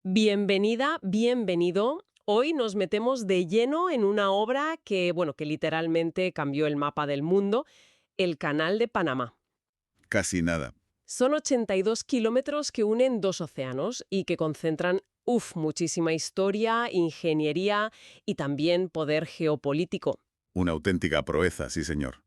Bienvenida, bienvenido. Hoy nos metemos de lleno en una obra que literalmente cambió el mapa del mundo, el Canal de Panamá. Casi nada. Son 82 kilómetros que unen dos océanos y que concentran, muchísima historia, ingeniería y también poder geopolítico. Una auténtica proeza, sí señor.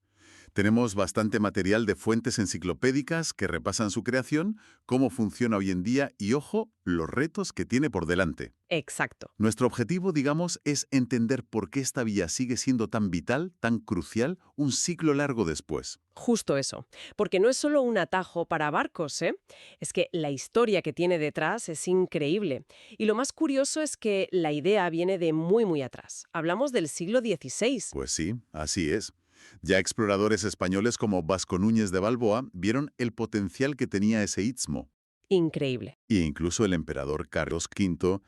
Tenemos bastante material de fuentes enciclopédicas que repasan su creación, cómo funciona hoy en día y, ojo, los retos que tiene por delante. Exacto. Nuestro objetivo, digamos, es entender por qué esta vía sigue siendo tan vital, tan crucial, un siglo largo después. Justo eso. Porque no es solo un atajo para barcos, ¿eh? Es que la historia que tiene detrás es increíble. Y lo más curioso es que la idea viene de muy, muy atrás. Hablamos del siglo XVI. Pues sí, así es. Ya exploradores españoles como Vasco Núñez de Balboa vieron el potencial que tenía ese istmo. Increíble. E incluso el emperador Carlos V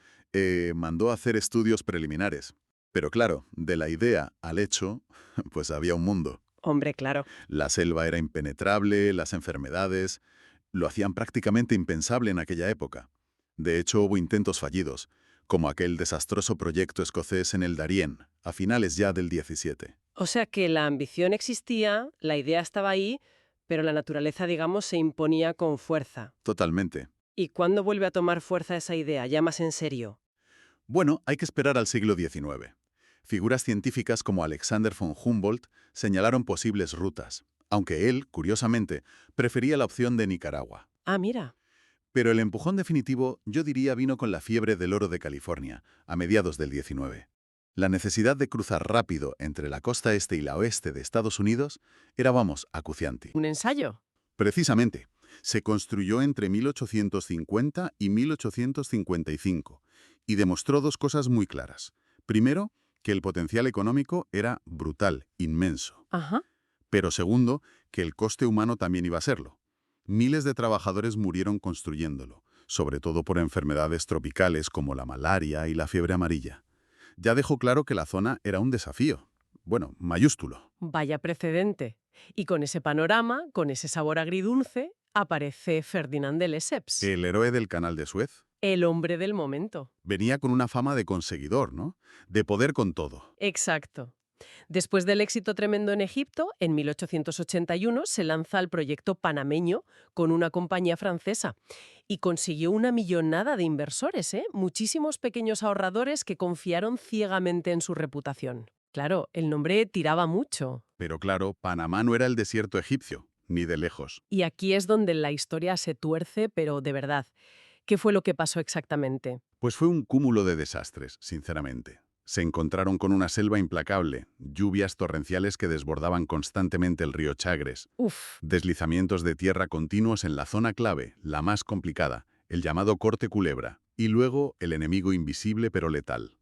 mandó a hacer estudios preliminares. Pero claro, de la idea al hecho, pues había un mundo. Hombre, claro. La selva era impenetrable, las enfermedades lo hacían prácticamente impensable en aquella época. De hecho, hubo intentos fallidos, como aquel desastroso proyecto escocés en el Darién, a finales ya del 17. O sea que la ambición existía, la idea estaba ahí, pero la naturaleza, digamos, se imponía con fuerza. Totalmente. ¿Y cuándo vuelve a tomar fuerza esa idea, ya más en serio? Bueno, hay que esperar al siglo XIX. Figuras científicas como Alexander von Humboldt señalaron posibles rutas, aunque él, curiosamente, prefería la opción de Nicaragua. Ah, mira. Pero el empujón definitivo, yo diría, vino con la fiebre del oro de California, a mediados del 19. La necesidad de cruzar rápido entre la costa este y la oeste de Estados Unidos era, vamos, acuciante. ¿Un ensayo? Precisamente, se construyó entre 1850 y 1855 y demostró dos cosas muy claras. Primero, que el potencial económico era brutal, inmenso. Ajá. Pero segundo, que el coste humano también iba a serlo. Miles de trabajadores murieron construyéndolo, sobre todo por enfermedades tropicales como la malaria y la fiebre amarilla. Ya dejó claro que la zona era un desafío. Bueno, mayúsculo. Vaya precedente. Y con ese panorama, con ese sabor agridulce, aparece Ferdinand de Lesseps, El héroe del Canal de Suez el hombre del momento. venía con una fama de conseguidor, ¿no? De poder con todo. Exacto. Después del éxito tremendo en Egipto, en 1881 se lanza el proyecto panameño con una compañía francesa y consiguió una millonada de inversores, ¿eh? Muchísimos pequeños ahorradores que confiaron ciegamente en su reputación. Claro, el nombre tiraba mucho. Pero claro, Panamá no era el desierto egipcio, ni de lejos. Y aquí es donde la historia se tuerce, pero de verdad. ¿Qué fue lo que pasó exactamente? Pues fue un cúmulo de desastres, sinceramente. Se encontraron con una selva implacable, lluvias torrenciales que desbordaban constantemente el río Chagres, Uf, deslizamientos de tierra continuos en la zona clave, la más complicada, el llamado Corte Culebra, y luego el enemigo invisible pero letal,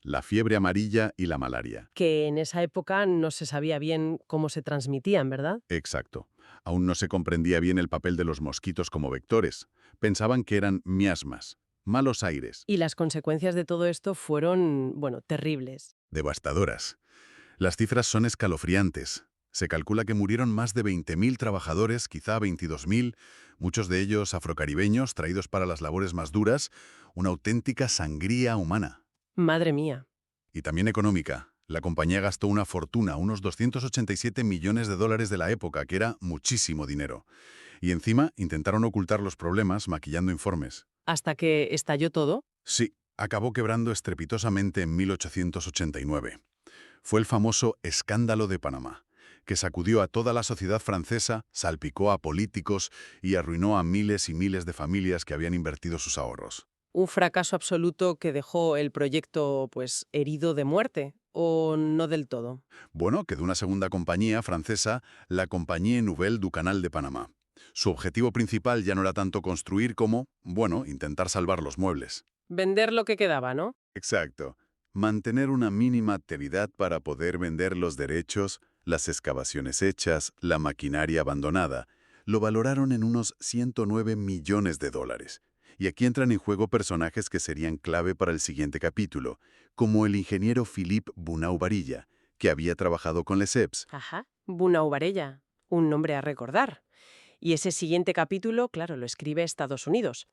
la fiebre amarilla y la malaria. que en esa época no se sabía bien cómo se transmitían, ¿verdad? Exacto. Aún no se comprendía bien el papel de los mosquitos como vectores. Pensaban que eran miasmas, malos aires, Y las consecuencias de todo esto fueron, terribles. devastadoras. Las cifras son escalofriantes. Se calcula que murieron más de 20.000 trabajadores, quizá 22.000, muchos de ellos afrocaribeños traídos para las labores más duras, una auténtica sangría humana. Madre mía. Y también económica. La compañía gastó una fortuna, unos 287 millones de dólares de la época, que era muchísimo dinero. Y encima intentaron ocultar los problemas maquillando informes. Hasta que estalló todo. Sí, acabó quebrando estrepitosamente en 1889. Fue el famoso escándalo de Panamá, que sacudió a toda la sociedad francesa, salpicó a políticos y arruinó a miles y miles de familias que habían invertido sus ahorros. Un fracaso absoluto que dejó el proyecto, herido de muerte. ¿O no del todo? Bueno, quedó una segunda compañía francesa, la Compagnie Nouvelle du Canal de Panamá. Su objetivo principal ya no era tanto construir como, bueno, intentar salvar los muebles. Vender lo que quedaba, ¿no? Exacto. Mantener una mínima actividad para poder vender los derechos, las excavaciones hechas, la maquinaria abandonada, lo valoraron en unos 109 millones de dólares. Y aquí entran en juego personajes que serían clave para el siguiente capítulo, como el ingeniero Philippe Bunau Varilla, que había trabajado con Lesseps. Ajá. Bunau Varella. Un nombre a recordar. Y ese siguiente capítulo, claro, lo escribe Estados Unidos.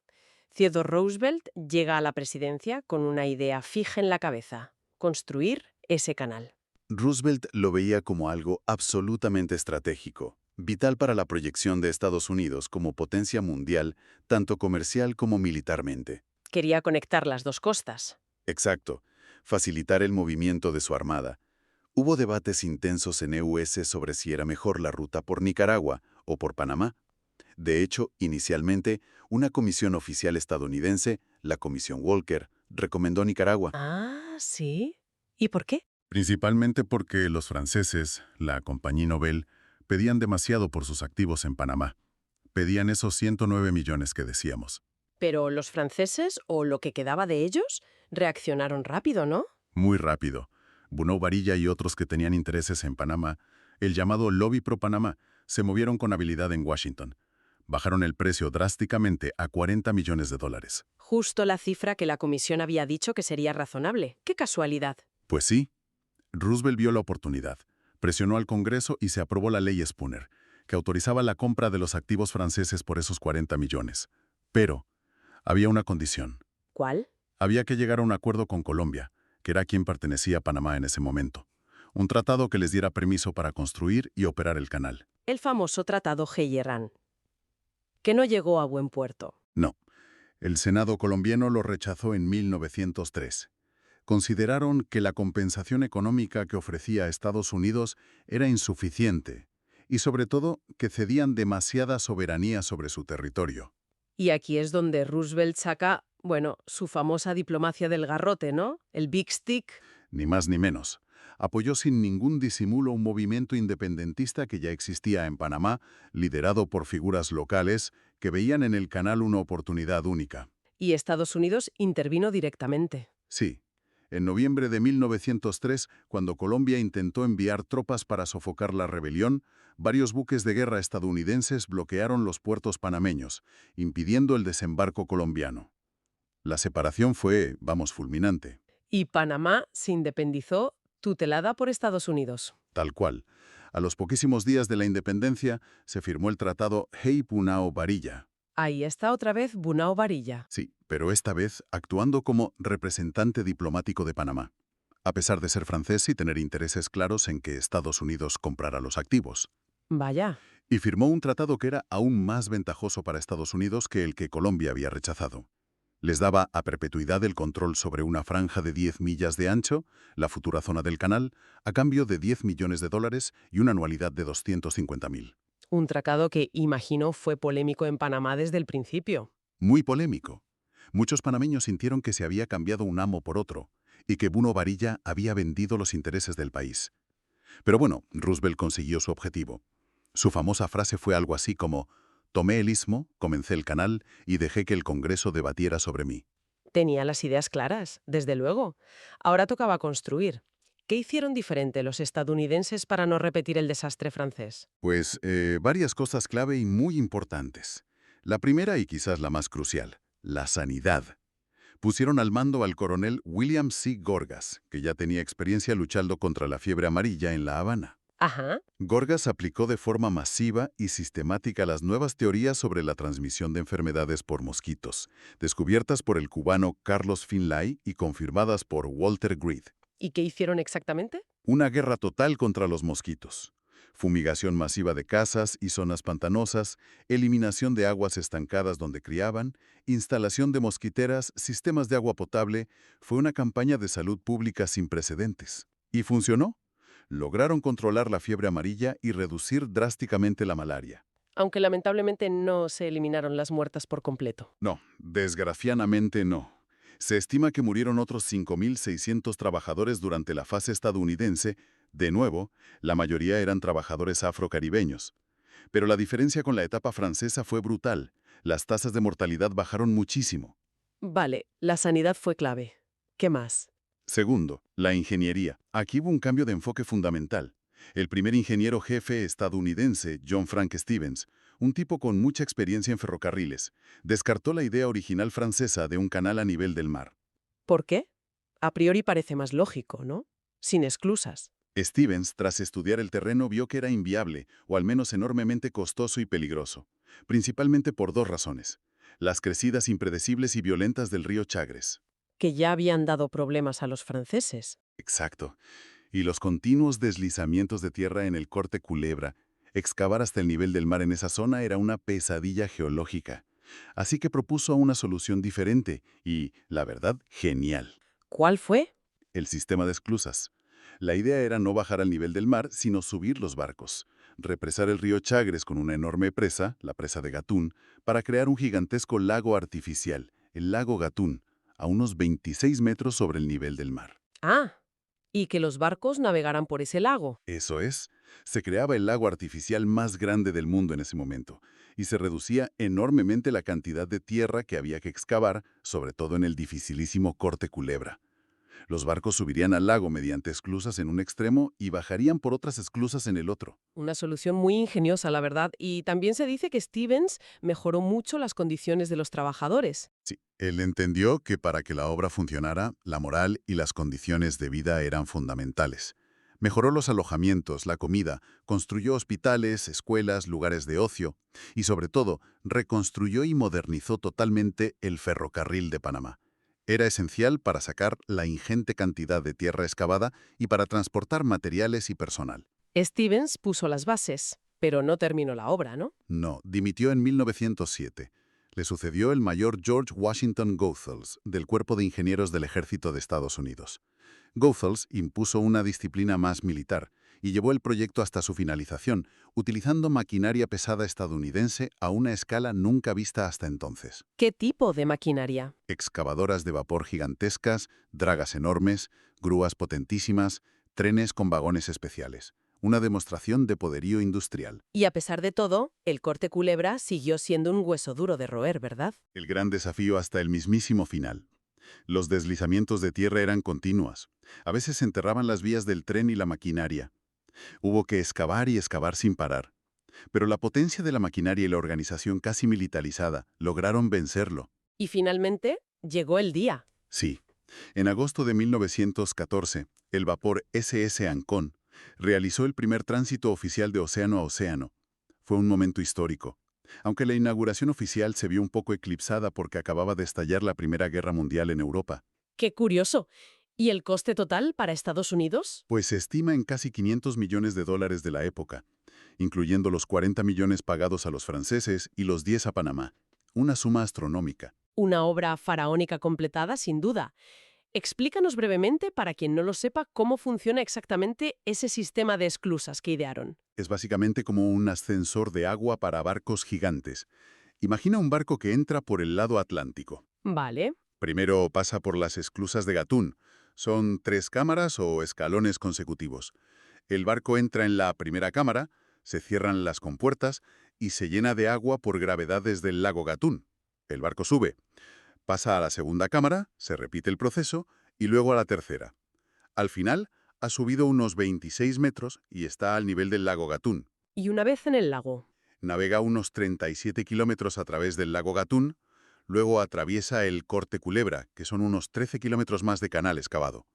Theodore Roosevelt llega a la presidencia con una idea fija en la cabeza: construir ese canal. Roosevelt lo veía como algo absolutamente estratégico, vital para la proyección de Estados Unidos como potencia mundial, tanto comercial como militarmente. Quería conectar las dos costas. Exacto, facilitar el movimiento de su armada. Hubo debates intensos en EUS sobre si era mejor la ruta por Nicaragua o por Panamá. De hecho, inicialmente, una comisión oficial estadounidense, la Comisión Walker, recomendó Nicaragua. Ah, sí. ¿Y por qué? Principalmente porque los franceses, la Compañía Nobel, pedían demasiado por sus activos en Panamá. Pedían esos 109 millones que decíamos. Pero los franceses, o lo que quedaba de ellos, reaccionaron rápido, ¿no? Muy rápido. Bunau Varilla y otros que tenían intereses en Panamá, el llamado Lobby Pro Panamá, se movieron con habilidad en Washington. Bajaron el precio drásticamente a 40 millones de dólares. Justo la cifra que la comisión había dicho que sería razonable. ¡Qué casualidad! Pues sí, Roosevelt vio la oportunidad, presionó al Congreso y se aprobó la ley Spooner, que autorizaba la compra de los activos franceses por esos 40 millones. Pero había una condición. ¿Cuál? Había que llegar a un acuerdo con Colombia, que era quien pertenecía a Panamá en ese momento. Un tratado que les diera permiso para construir y operar el canal. El famoso Tratado Heyerán, que no llegó a buen puerto. No, el Senado colombiano lo rechazó en 1903. Consideraron que la compensación económica que ofrecía a Estados Unidos era insuficiente y, sobre todo, que cedían demasiada soberanía sobre su territorio. Y aquí es donde Roosevelt saca, bueno, su famosa diplomacia del garrote, ¿no? El Big Stick. Ni más ni menos. Apoyó sin ningún disimulo un movimiento independentista que ya existía en Panamá, liderado por figuras locales que veían en el canal una oportunidad única. Y Estados Unidos intervino directamente. Sí, en noviembre de 1903, cuando Colombia intentó enviar tropas para sofocar la rebelión, varios buques de guerra estadounidenses bloquearon los puertos panameños, impidiendo el desembarco colombiano. La separación fue, vamos, fulminante. Y Panamá se independizó tutelada por Estados Unidos. Tal cual. A los poquísimos días de la independencia se firmó el tratado Hey-Bunau Varilla. Ahí está otra vez Bunau Varilla. Sí, pero esta vez actuando como representante diplomático de Panamá, a pesar de ser francés y tener intereses claros en que Estados Unidos comprara los activos. Vaya. Y firmó un tratado que era aún más ventajoso para Estados Unidos que el que Colombia había rechazado. Les daba a perpetuidad el control sobre una franja de 10 millas de ancho, la futura zona del canal, a cambio de 10 millones de dólares y una anualidad de 250.000. Un tratado que, imagino, fue polémico en Panamá desde el principio. Muy polémico. Muchos panameños sintieron que se había cambiado un amo por otro y que Bunau Varilla había vendido los intereses del país. Pero bueno, Roosevelt consiguió su objetivo. Su famosa frase fue algo así como: «Tomé el istmo, comencé el canal y dejé que el Congreso debatiera sobre mí». Tenía las ideas claras, desde luego. Ahora tocaba construir. ¿Qué hicieron diferente los estadounidenses para no repetir el desastre francés? Pues varias cosas clave y muy importantes. La primera y quizás la más crucial, la sanidad. Pusieron al mando al coronel William C. Gorgas, que ya tenía experiencia luchando contra la fiebre amarilla en La Habana. Ajá. Gorgas aplicó de forma masiva y sistemática las nuevas teorías sobre la transmisión de enfermedades por mosquitos, descubiertas por el cubano Carlos Finlay y confirmadas por Walter Reed. ¿Y qué hicieron exactamente? Una guerra total contra los mosquitos. Fumigación masiva de casas y zonas pantanosas, eliminación de aguas estancadas donde criaban, instalación de mosquiteras, sistemas de agua potable. Fue una campaña de salud pública sin precedentes. ¿Y funcionó? Lograron controlar la fiebre amarilla y reducir drásticamente la malaria. Aunque lamentablemente no se eliminaron las muertas por completo. No, desgraciadamente no. Se estima que murieron otros 5.600 trabajadores durante la fase estadounidense. De nuevo, la mayoría eran trabajadores afrocaribeños. Pero la diferencia con la etapa francesa fue brutal. Las tasas de mortalidad bajaron muchísimo. Vale, la sanidad fue clave. ¿Qué más? Segundo, la ingeniería. Aquí hubo un cambio de enfoque fundamental. El primer ingeniero jefe estadounidense, John Frank Stevens, un tipo con mucha experiencia en ferrocarriles, descartó la idea original francesa de un canal a nivel del mar. ¿Por qué? A priori parece más lógico, ¿no? Sin esclusas. Stevens, tras estudiar el terreno, vio que era inviable, o al menos enormemente costoso y peligroso, principalmente por dos razones. las crecidas impredecibles y violentas del río Chagres. Que ya habían dado problemas a los franceses. Exacto. Y los continuos deslizamientos de tierra en el corte Culebra. Excavar hasta el nivel del mar en esa zona era una pesadilla geológica. Así que propuso una solución diferente y, la verdad, genial. ¿Cuál fue? El sistema de esclusas. La idea era no bajar al nivel del mar, sino subir los barcos. Represar el río Chagres con una enorme presa, la presa de Gatún, para crear un gigantesco lago artificial, el lago Gatún, a unos 26 metros sobre el nivel del mar. Ah, y que los barcos navegaran por ese lago. Eso es, se creaba el lago artificial más grande del mundo en ese momento, y se reducía enormemente la cantidad de tierra que había que excavar, sobre todo en el dificilísimo corte Culebra. Los barcos subirían al lago mediante esclusas en un extremo y bajarían por otras esclusas en el otro. Una solución muy ingeniosa, la verdad. Y también se dice que Stevens mejoró mucho las condiciones de los trabajadores. Sí, él entendió que para que la obra funcionara, la moral y las condiciones de vida eran fundamentales. Mejoró los alojamientos, la comida, construyó hospitales, escuelas, lugares de ocio y, sobre todo, reconstruyó y modernizó totalmente el ferrocarril de Panamá. Era esencial para sacar la ingente cantidad de tierra excavada y para transportar materiales y personal. Stevens puso las bases, pero no terminó la obra, ¿no? No, dimitió en 1907. Le sucedió el mayor George Washington Goethals, del Cuerpo de Ingenieros del Ejército de Estados Unidos. Goethals impuso una disciplina más militar y llevó el proyecto hasta su finalización, utilizando maquinaria pesada estadounidense a una escala nunca vista hasta entonces. ¿Qué tipo de maquinaria? Excavadoras de vapor gigantescas, dragas enormes, grúas potentísimas, trenes con vagones especiales. Una demostración de poderío industrial. Y a pesar de todo, el corte Culebra siguió siendo un hueso duro de roer, ¿verdad? El gran desafío hasta el mismísimo final. Los deslizamientos de tierra eran continuos. A veces se enterraban las vías del tren y la maquinaria. Hubo que excavar y excavar sin parar. Pero la potencia de la maquinaria y la organización casi militarizada lograron vencerlo. Y finalmente, llegó el día. Sí. En agosto de 1914, el vapor SS Ancón realizó el primer tránsito oficial de océano a océano. Fue un momento histórico. Aunque la inauguración oficial se vio un poco eclipsada porque acababa de estallar la Primera Guerra Mundial en Europa. ¡Qué curioso! ¿Y el coste total para Estados Unidos? Pues se estima en casi 500 millones de dólares de la época, incluyendo los 40 millones pagados a los franceses y los 10 a Panamá. Una suma astronómica. Una obra faraónica completada, sin duda. Explícanos brevemente, para quien no lo sepa, cómo funciona exactamente ese sistema de esclusas que idearon. Es básicamente como un ascensor de agua para barcos gigantes. Imagina un barco que entra por el lado Atlántico. Vale. Primero pasa por las esclusas de Gatún. Son 3 cámaras o escalones consecutivos. El barco entra en la primera cámara, se cierran las compuertas y se llena de agua por gravedad desde el lago Gatún. El barco sube. Pasa a la segunda cámara, se repite el proceso y luego a la tercera. Al final, ha subido unos 26 metros y está al nivel del lago Gatún. Y una vez en el lago. Navega unos 37 kilómetros a través del lago Gatún, luego atraviesa el corte Culebra, que son unos 13 kilómetros más de canal excavado,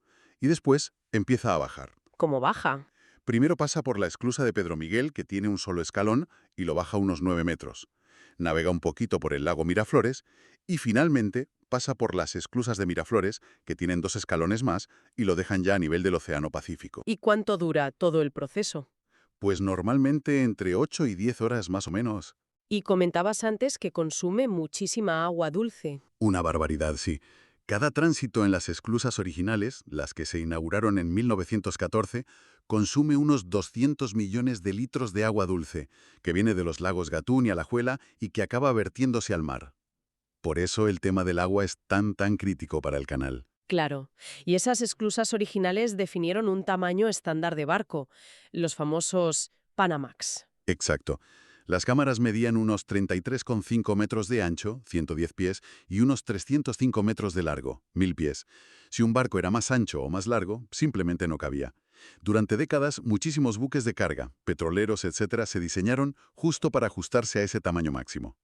y después empieza a bajar. ¿Cómo baja? Primero pasa por la esclusa de Pedro Miguel, que tiene un solo escalón, y lo baja unos 9 metros. Navega un poquito por el lago Miraflores, y finalmente pasa por las esclusas de Miraflores, que tienen 2 escalones más, y lo dejan ya a nivel del Océano Pacífico. ¿Y cuánto dura todo el proceso? Pues normalmente entre 8 y 10 horas más o menos. Y comentabas antes que consume muchísima agua dulce. Una barbaridad, sí. Cada tránsito en las esclusas originales, las que se inauguraron en 1914, consume unos 200 millones de litros de agua dulce, que viene de los lagos Gatún y Alajuela y que acaba vertiéndose al mar. Por eso el tema del agua es tan crítico para el canal. Claro. Y esas esclusas originales definieron un tamaño estándar de barco, los famosos Panamax. Exacto. Las cámaras medían unos 33,5 metros de ancho, 110 pies, y unos 305 metros de largo, 1000 pies. Si un barco era más ancho o más largo, simplemente no cabía. Durante décadas, muchísimos buques de carga, petroleros, etcétera, se diseñaron justo para ajustarse a ese tamaño máximo.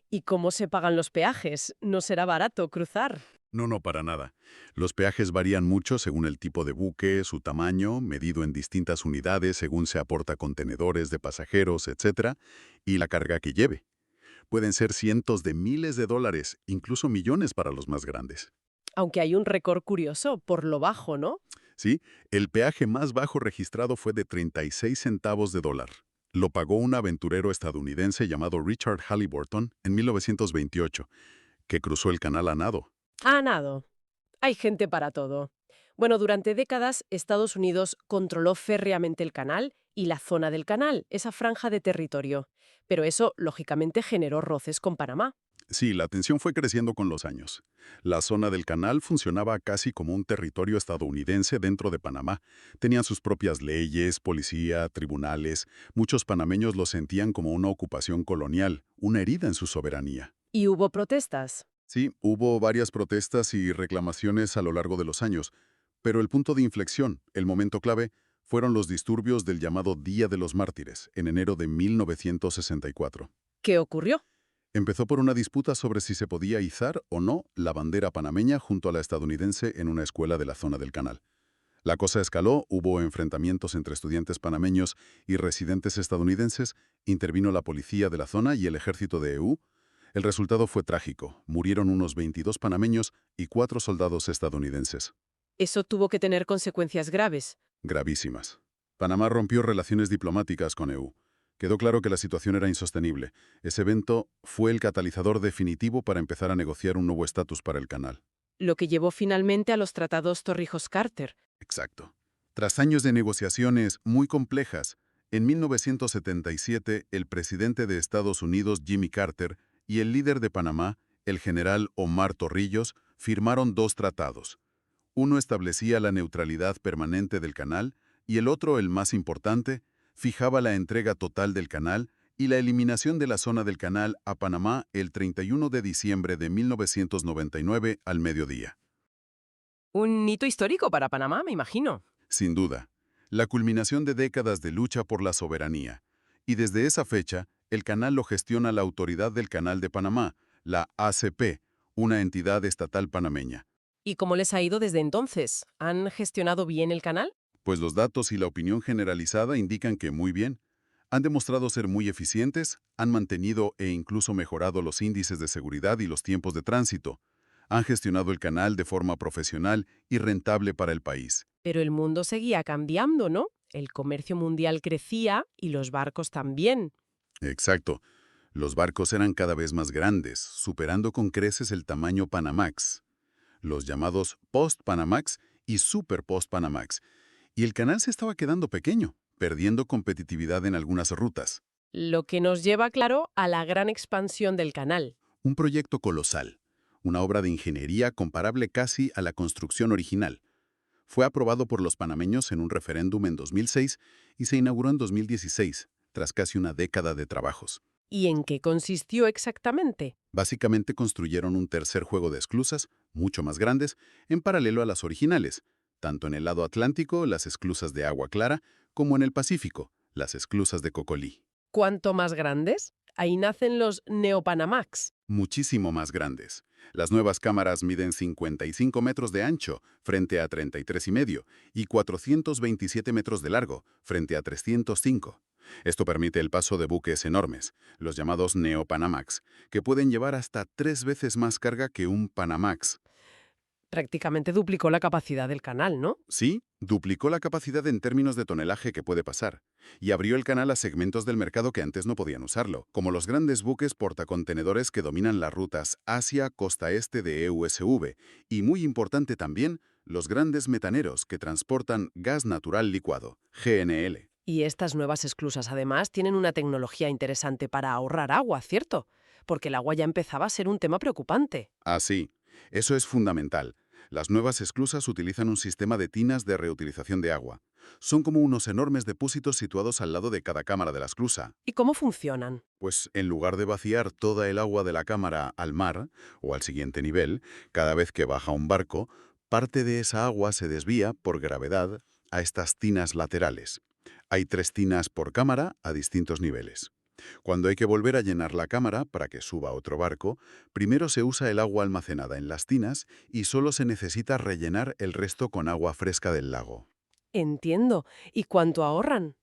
¿Y cómo se pagan los peajes? No será barato cruzar. No, para nada. Los peajes varían mucho según el tipo de buque, su tamaño, medido en distintas unidades según se aporta contenedores de pasajeros, etcétera, y la carga que lleve. Pueden ser cientos de miles de dólares, incluso millones para los más grandes. Aunque hay un récord curioso por lo bajo, ¿no? ¿Sí? El peaje más bajo registrado fue de 36 centavos de dólar. Lo pagó un aventurero estadounidense llamado Richard Halliburton en 1928, que cruzó el canal a nado. Ah, nado. Hay gente para todo. Bueno, durante décadas Estados Unidos controló férreamente el canal y la zona del canal, esa franja de territorio. Pero eso, lógicamente, generó roces con Panamá. Sí, la tensión fue creciendo con los años. La zona del canal funcionaba casi como un territorio estadounidense dentro de Panamá. Tenían sus propias leyes, policía, tribunales. Muchos panameños lo sentían como una ocupación colonial, una herida en su soberanía. Y hubo protestas. Sí, hubo varias protestas y reclamaciones a lo largo de los años, pero el punto de inflexión, el momento clave, fueron los disturbios del llamado Día de los Mártires, en enero de 1964. ¿Qué ocurrió? Empezó por una disputa sobre si se podía izar o no la bandera panameña junto a la estadounidense en una escuela de la zona del canal. La cosa escaló, hubo enfrentamientos entre estudiantes panameños y residentes estadounidenses, intervino la policía de la zona y el ejército de EU. El resultado fue trágico, murieron unos 22 panameños y 4 soldados estadounidenses. Eso tuvo que tener consecuencias graves. Gravísimas. Panamá rompió relaciones diplomáticas con EU. Quedó claro que la situación era insostenible. Ese evento fue el catalizador definitivo para empezar a negociar un nuevo estatus para el canal. Lo que llevó finalmente a los tratados Torrijos-Carter. Exacto. Tras años de negociaciones muy complejas, en 1977 el presidente de Estados Unidos, Jimmy Carter, y el líder de Panamá, el general Omar Torrijos, firmaron 2 tratados. Uno establecía la neutralidad permanente del canal y el otro, el más importante, fijaba la entrega total del canal y la eliminación de la zona del canal a Panamá el 31 de diciembre de 1999 al mediodía. Un hito histórico para Panamá, me imagino. Sin duda, la culminación de décadas de lucha por la soberanía. Y desde esa fecha, el canal lo gestiona la Autoridad del Canal de Panamá, la ACP, una entidad estatal panameña. ¿Y cómo les ha ido desde entonces? ¿Han gestionado bien el canal? Pues los datos y la opinión generalizada indican que muy bien. Han demostrado ser muy eficientes, han mantenido e incluso mejorado los índices de seguridad y los tiempos de tránsito. Han gestionado el canal de forma profesional y rentable para el país. Pero el mundo seguía cambiando, ¿no? El comercio mundial crecía y los barcos también. Exacto. Los barcos eran cada vez más grandes, superando con creces el tamaño Panamax, los llamados Post-Panamax y Super Post-Panamax, y el canal se estaba quedando pequeño, perdiendo competitividad en algunas rutas. Lo que nos lleva, claro, a la gran expansión del canal. Un proyecto colosal, una obra de ingeniería comparable casi a la construcción original. Fue aprobado por los panameños en un referéndum en 2006 y se inauguró en 2016, tras casi una década de trabajos. ¿Y en qué consistió exactamente? Básicamente construyeron un tercer juego de esclusas, mucho más grandes, en paralelo a las originales, tanto en el lado Atlántico, las esclusas de Agua Clara, como en el Pacífico, las esclusas de Cocolí. ¿Cuánto más grandes? Ahí nacen los Neopanamax. Muchísimo más grandes. Las nuevas cámaras miden 55 metros de ancho, frente a 33,5, y 427 metros de largo, frente a 305. Esto permite el paso de buques enormes, los llamados Neopanamax, que pueden llevar hasta 3 veces más carga que un Panamax. Prácticamente duplicó la capacidad del canal, ¿no? Sí, duplicó la capacidad en términos de tonelaje que puede pasar, y abrió el canal a segmentos del mercado que antes no podían usarlo, como los grandes buques portacontenedores que dominan las rutas Asia-costa este de EUSV, y muy importante también, los grandes metaneros que transportan gas natural licuado, GNL. Y estas nuevas esclusas, además, tienen una tecnología interesante para ahorrar agua, ¿cierto? Porque el agua ya empezaba a ser un tema preocupante. Así, eso es fundamental. Las nuevas esclusas utilizan un sistema de tinas de reutilización de agua. Son como unos enormes depósitos situados al lado de cada cámara de la esclusa. ¿Y cómo funcionan? Pues en lugar de vaciar toda el agua de la cámara al mar, o al siguiente nivel, cada vez que baja un barco, parte de esa agua se desvía, por gravedad, a estas tinas laterales. Hay 3 tinas por cámara a distintos niveles. Cuando hay que volver a llenar la cámara para que suba otro barco, primero se usa el agua almacenada en las tinas y solo se necesita rellenar el resto con agua fresca del lago. Entiendo. ¿Y cuánto ahorran?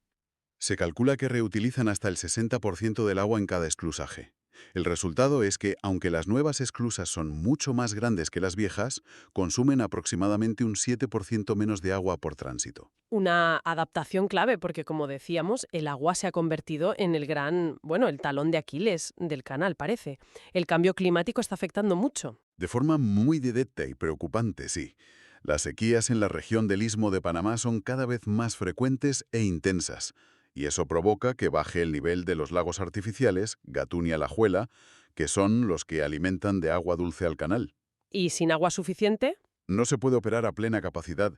Se calcula que reutilizan hasta el 60% del agua en cada esclusaje. El resultado es que, aunque las nuevas esclusas son mucho más grandes que las viejas, consumen aproximadamente un 7% menos de agua por tránsito. Una adaptación clave porque, como decíamos, el agua se ha convertido en el gran, bueno, el talón de Aquiles del canal, parece. El cambio climático está afectando mucho. De forma muy directa y preocupante, sí. Las sequías en la región del Istmo de Panamá son cada vez más frecuentes e intensas, y eso provoca que baje el nivel de los lagos artificiales, Gatún y Alajuela, que son los que alimentan de agua dulce al canal. ¿Y sin agua suficiente? No se puede operar a plena capacidad.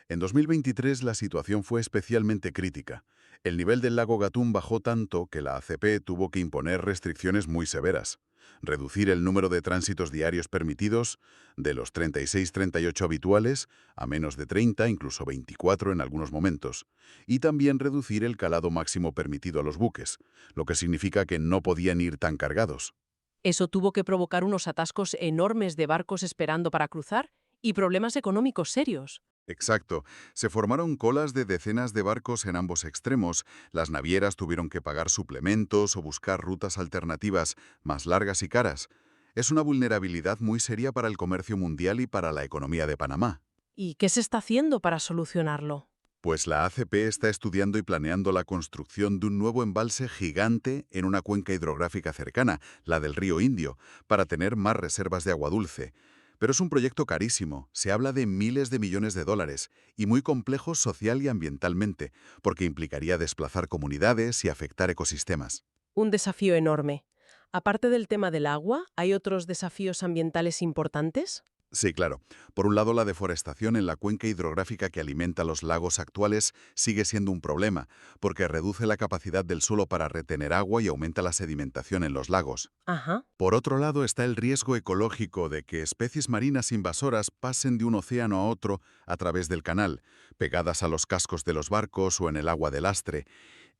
En 2023 la situación fue especialmente crítica. El nivel del lago Gatún bajó tanto que la ACP tuvo que imponer restricciones muy severas. Reducir el número de tránsitos diarios permitidos de los 36-38 habituales a menos de 30, incluso 24 en algunos momentos. Y también reducir el calado máximo permitido a los buques, lo que significa que no podían ir tan cargados. Eso tuvo que provocar unos atascos enormes de barcos esperando para cruzar y problemas económicos serios. Exacto. Se formaron colas de decenas de barcos en ambos extremos. Las navieras tuvieron que pagar suplementos o buscar rutas alternativas más largas y caras. Es una vulnerabilidad muy seria para el comercio mundial y para la economía de Panamá. ¿Y qué se está haciendo para solucionarlo? Pues la ACP está estudiando y planeando la construcción de un nuevo embalse gigante en una cuenca hidrográfica cercana, la del río Indio, para tener más reservas de agua dulce. Pero es un proyecto carísimo, se habla de miles de millones de dólares, y muy complejo social y ambientalmente, porque implicaría desplazar comunidades y afectar ecosistemas. Un desafío enorme. Aparte del tema del agua, ¿hay otros desafíos ambientales importantes? Sí, claro. Por un lado, la deforestación en la cuenca hidrográfica que alimenta los lagos actuales sigue siendo un problema, porque reduce la capacidad del suelo para retener agua y aumenta la sedimentación en los lagos. Ajá. Por otro lado, está el riesgo ecológico de que especies marinas invasoras pasen de un océano a otro a través del canal, pegadas a los cascos de los barcos o en el agua de lastre.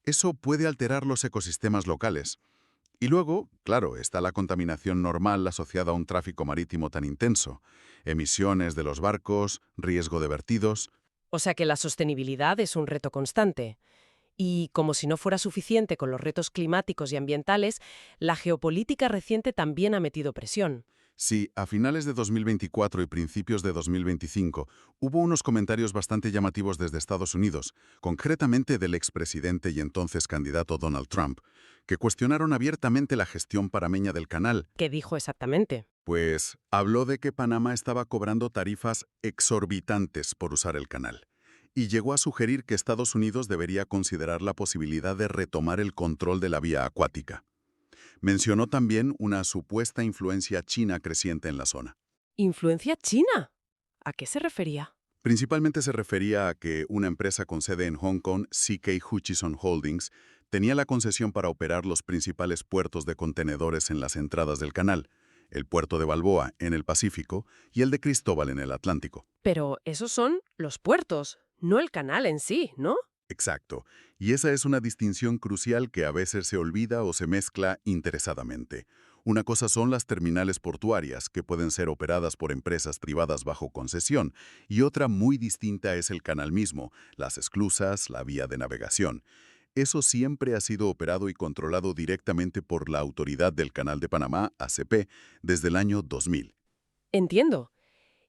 Eso puede alterar los ecosistemas locales. Y luego, claro, está la contaminación normal asociada a un tráfico marítimo tan intenso. Emisiones de los barcos, riesgo de vertidos. O sea que la sostenibilidad es un reto constante. Y como si no fuera suficiente con los retos climáticos y ambientales, la geopolítica reciente también ha metido presión. Sí, a finales de 2024 y principios de 2025 hubo unos comentarios bastante llamativos desde Estados Unidos, concretamente del expresidente y entonces candidato Donald Trump, que cuestionaron abiertamente la gestión panameña del canal, ¿Qué dijo exactamente? pues habló de que Panamá estaba cobrando tarifas exorbitantes por usar el canal, y llegó a sugerir que Estados Unidos debería considerar la posibilidad de retomar el control de la vía acuática. Mencionó también una supuesta influencia china creciente en la zona. ¿Influencia china? ¿A qué se refería? Principalmente se refería a que una empresa con sede en Hong Kong, CK Hutchison Holdings, tenía la concesión para operar los principales puertos de contenedores en las entradas del canal, el puerto de Balboa en el Pacífico y el de Cristóbal en el Atlántico. Pero esos son los puertos, no el canal en sí, ¿no? Exacto. Y esa es una distinción crucial que a veces se olvida o se mezcla interesadamente. Una cosa son las terminales portuarias, que pueden ser operadas por empresas privadas bajo concesión, y otra muy distinta es el canal mismo, las esclusas, la vía de navegación. Eso siempre ha sido operado y controlado directamente por la Autoridad del Canal de Panamá, ACP, desde el año 2000. Entiendo.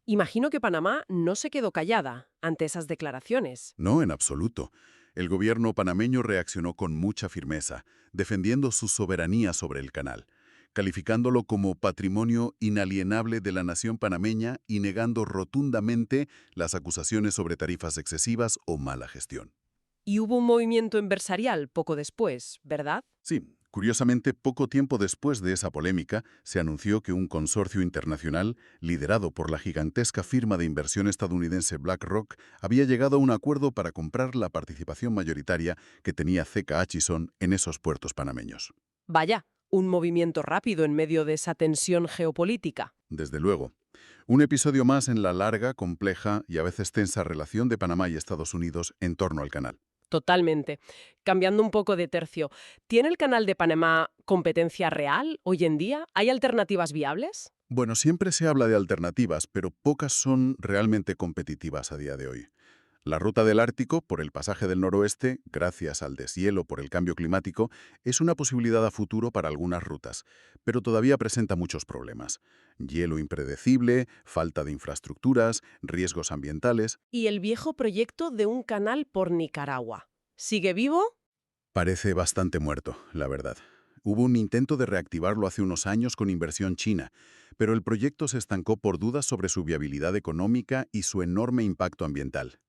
Imagino que Panamá no se quedó callada ante esas declaraciones. No, en absoluto. El gobierno panameño reaccionó con mucha firmeza, defendiendo su soberanía sobre el canal, calificándolo como patrimonio inalienable de la nación panameña y negando rotundamente las acusaciones sobre tarifas excesivas o mala gestión. Y hubo un movimiento empresarial poco después, ¿verdad? Sí, curiosamente, poco tiempo después de esa polémica, se anunció que un consorcio internacional, liderado por la gigantesca firma de inversión estadounidense BlackRock, había llegado a un acuerdo para comprar la participación mayoritaria que tenía CK Hutchison en esos puertos panameños. Vaya, un movimiento rápido en medio de esa tensión geopolítica. Desde luego. Un episodio más en la larga, compleja y a veces tensa relación de Panamá y Estados Unidos en torno al canal. Totalmente. Cambiando un poco de tercio, ¿tiene el canal de Panamá competencia real hoy en día? ¿Hay alternativas viables? Bueno, siempre se habla de alternativas, pero pocas son realmente competitivas a día de hoy. La ruta del Ártico, por el pasaje del noroeste, gracias al deshielo por el cambio climático, es una posibilidad a futuro para algunas rutas, pero todavía presenta muchos problemas. Hielo impredecible, falta de infraestructuras, riesgos ambientales. Y el viejo proyecto de un canal por Nicaragua. ¿Sigue vivo? Parece bastante muerto, la verdad. Hubo un intento de reactivarlo hace unos años con inversión china, pero el proyecto se estancó por dudas sobre su viabilidad económica y su enorme impacto ambiental.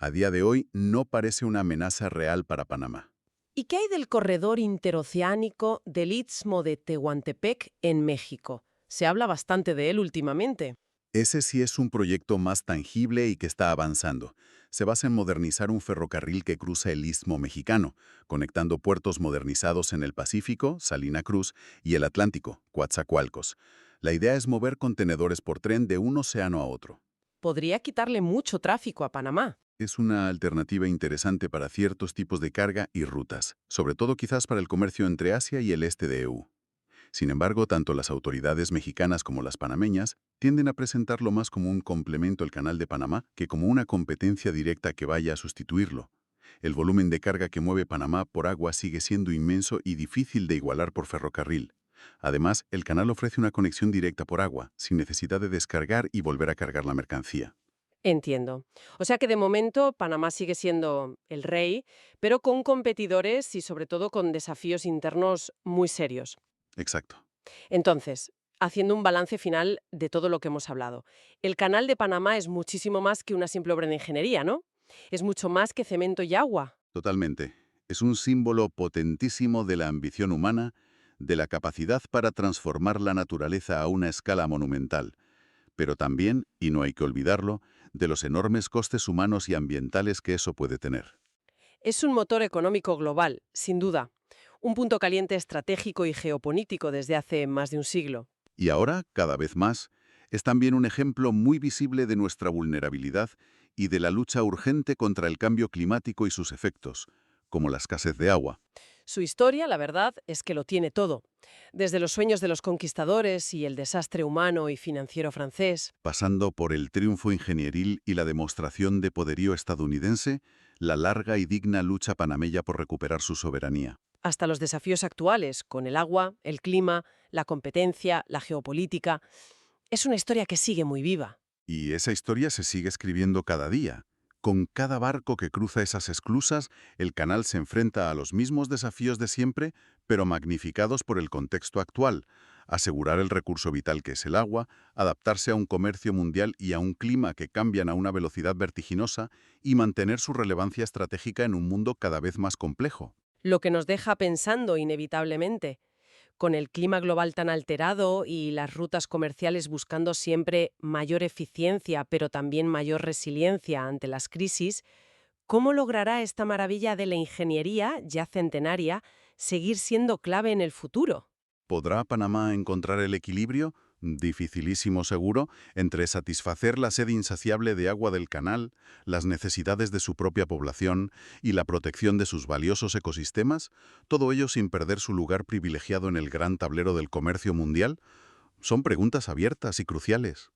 A día de hoy no parece una amenaza real para Panamá. ¿Y qué hay del corredor interoceánico del Istmo de Tehuantepec en México? Se habla bastante de él últimamente. Ese sí es un proyecto más tangible y que está avanzando. Se basa en modernizar un ferrocarril que cruza el Istmo mexicano, conectando puertos modernizados en el Pacífico, Salina Cruz, y el Atlántico, Coatzacoalcos. La idea es mover contenedores por tren de un océano a otro. Podría quitarle mucho tráfico a Panamá. Es una alternativa interesante para ciertos tipos de carga y rutas, sobre todo quizás para el comercio entre Asia y el este de EU. Sin embargo, tanto las autoridades mexicanas como las panameñas tienden a presentarlo más como un complemento al Canal de Panamá que como una competencia directa que vaya a sustituirlo. El volumen de carga que mueve Panamá por agua sigue siendo inmenso y difícil de igualar por ferrocarril. Además, el canal ofrece una conexión directa por agua, sin necesidad de descargar y volver a cargar la mercancía. Entiendo. O sea que de momento Panamá sigue siendo el rey, pero con competidores y sobre todo con desafíos internos muy serios. Exacto. Entonces, haciendo un balance final de todo lo que hemos hablado, el canal de Panamá es muchísimo más que una simple obra de ingeniería, ¿no? Es mucho más que cemento y agua. Totalmente. Es un símbolo potentísimo de la ambición humana, de la capacidad para transformar la naturaleza a una escala monumental, pero también, y no hay que olvidarlo, de los enormes costes humanos y ambientales que eso puede tener. Es un motor económico global, sin duda. Un punto caliente estratégico y geopolítico desde hace más de un siglo. Y ahora, cada vez más, es también un ejemplo muy visible de nuestra vulnerabilidad y de la lucha urgente contra el cambio climático y sus efectos, como la escasez de agua. Su historia, la verdad, es que lo tiene todo. Desde los sueños de los conquistadores y el desastre humano y financiero francés, Pasando por el triunfo ingenieril y la demostración de poderío estadounidense, la larga y digna lucha panameña por recuperar su soberanía. hasta los desafíos actuales, con el agua, el clima, la competencia, la geopolítica. Es una historia que sigue muy viva. Y esa historia se sigue escribiendo cada día. Con cada barco que cruza esas esclusas, el canal se enfrenta a los mismos desafíos de siempre, pero magnificados por el contexto actual. Asegurar el recurso vital que es el agua, adaptarse a un comercio mundial y a un clima que cambian a una velocidad vertiginosa y mantener su relevancia estratégica en un mundo cada vez más complejo. Lo que nos deja pensando inevitablemente, con el clima global tan alterado y las rutas comerciales buscando siempre mayor eficiencia, pero también mayor resiliencia ante las crisis, ¿cómo logrará esta maravilla de la ingeniería, ya centenaria, seguir siendo clave en el futuro? ¿Podrá Panamá encontrar el equilibrio, dificilísimo seguro, entre satisfacer la sed insaciable de agua del canal, las necesidades de su propia población y la protección de sus valiosos ecosistemas? ¿Todo ello sin perder su lugar privilegiado en el gran tablero del comercio mundial? Son preguntas abiertas y cruciales.